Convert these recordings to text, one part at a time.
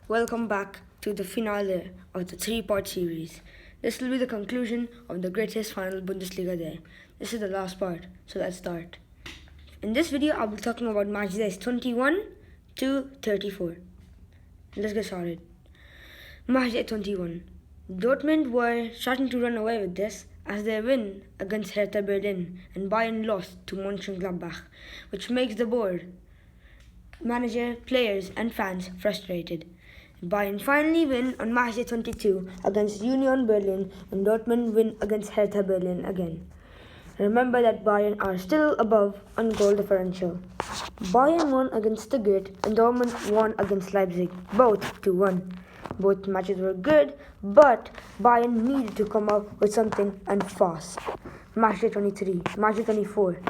Welcome back to the finale of the three-part series. This will be the conclusion of the greatest final Bundesliga day. This is the last part, so let's start. In this video, I'll be talking about match days 21 to 34. Let's get started. Match day 21. Dortmund were starting to run away with this as they win against Hertha Berlin and Bayern lost to Mönchengladbach, which makes the board, manager, players and fans frustrated. Bayern finally win on match day 22 against Union Berlin and Dortmund win against Hertha Berlin again. Remember that Bayern are still above on goal differential. Bayern won against Stuttgart and Dortmund won against Leipzig, both 2-1. Both matches were good, but Bayern needed to come up with something and fast. Match day 23, match day 24.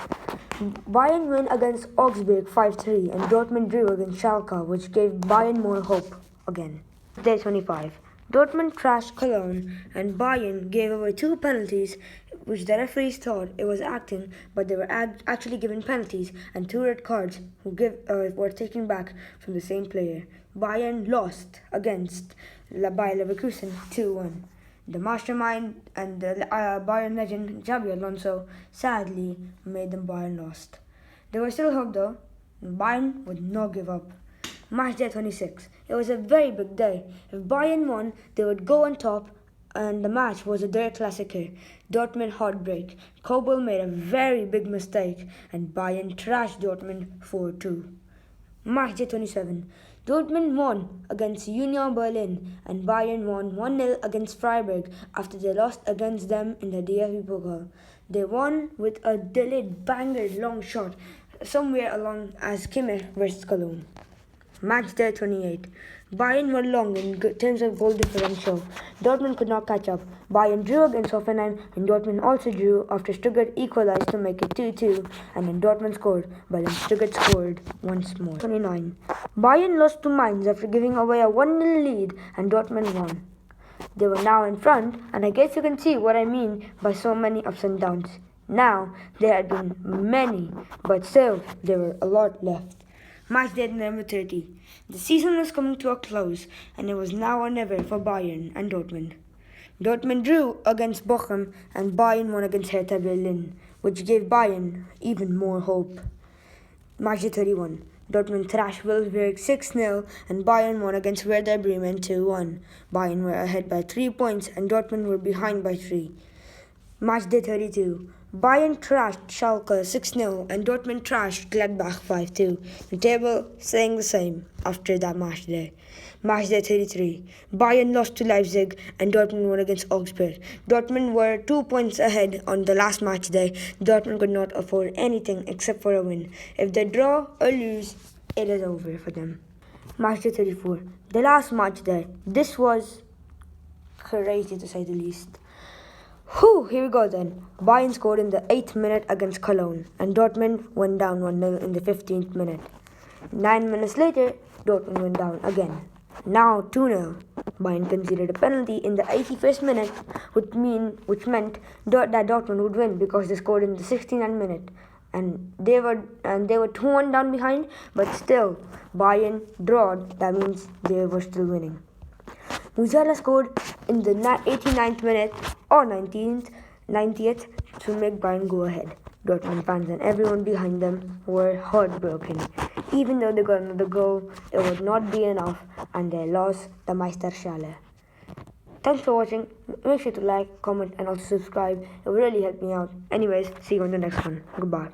Bayern win against Augsburg 5-3 and Dortmund drew against Schalke, which gave Bayern more hope again. Day 25. Dortmund trashed Cologne and Bayern gave away 2 penalties, which the referees thought it was acting, but they were actually given penalties and 2 red cards were taken back from the same player. Bayern lost against Bayer Leverkusen 2-1. The mastermind and the Bayern legend Xabi Alonso sadly made them Bayern lost. There was still hope though. Bayern would not give up. Match day 26. It was a very big day. If Bayern won, they would go on top, and the match was a Der Klassiker. Dortmund heartbreak. Kobel made a very big mistake, and Bayern trashed Dortmund 4-2. Match day 27. Dortmund won against Union Berlin, and Bayern won 1-0 against Freiburg after they lost against them in the DFB Pokal. They won with a delayed banger long shot somewhere along as Kimmich versus Cologne. Match day 28. Bayern were long in terms of goal differential. Dortmund could not catch up. Bayern drew against Hoffenheim and Dortmund also drew after Stuttgart equalized to make it 2-2 and then Dortmund scored, but then Stuttgart scored once more. 29. Bayern lost to Mainz after giving away a 1-0 lead and Dortmund won. They were now in front, and I guess you can see what I mean by so many ups and downs. Now, there had been many, but still, there were a lot left. Match day number 30. The season was coming to a close, and it was now or never for Bayern and Dortmund. Dortmund drew against Bochum, and Bayern won against Hertha Berlin, which gave Bayern even more hope. Match day 31. Dortmund thrashed Wolfsburg 6-0, and Bayern won against Werder Bremen 2-1. Bayern were ahead by 3 points, and Dortmund were behind by 3. Match day 32. Bayern trashed Schalke 6-0 and Dortmund trashed Gladbach 5-2. The table staying the same after that match day. Match day 33. Bayern lost to Leipzig and Dortmund won against Augsburg. Dortmund were 2 points ahead on the last match day. Dortmund could not afford anything except for a win. If they draw or lose, it is over for them. Match day 34. The last match day. This was crazy to say the least. Here we go then. Bayern scored in the 8th minute against Cologne, and Dortmund went down 1-0 in the 15th minute. 9 minutes later, Dortmund went down again. Now 2-0. Bayern conceded a penalty in the 81st minute, which meant that Dortmund would win because they scored in the 69th minute. And they were 2-1 down behind, but still, Bayern drawed. That means they were still winning. Musiala scored in the 89th minute or 90th to make Bayern go ahead. Dortmund fans and everyone behind them were heartbroken. Even though they got another goal, it would not be enough and they lost the Meisterschale. Thanks for watching. Make sure to like, comment and also subscribe. It will really help me out. Anyways, see you on the next one. Goodbye.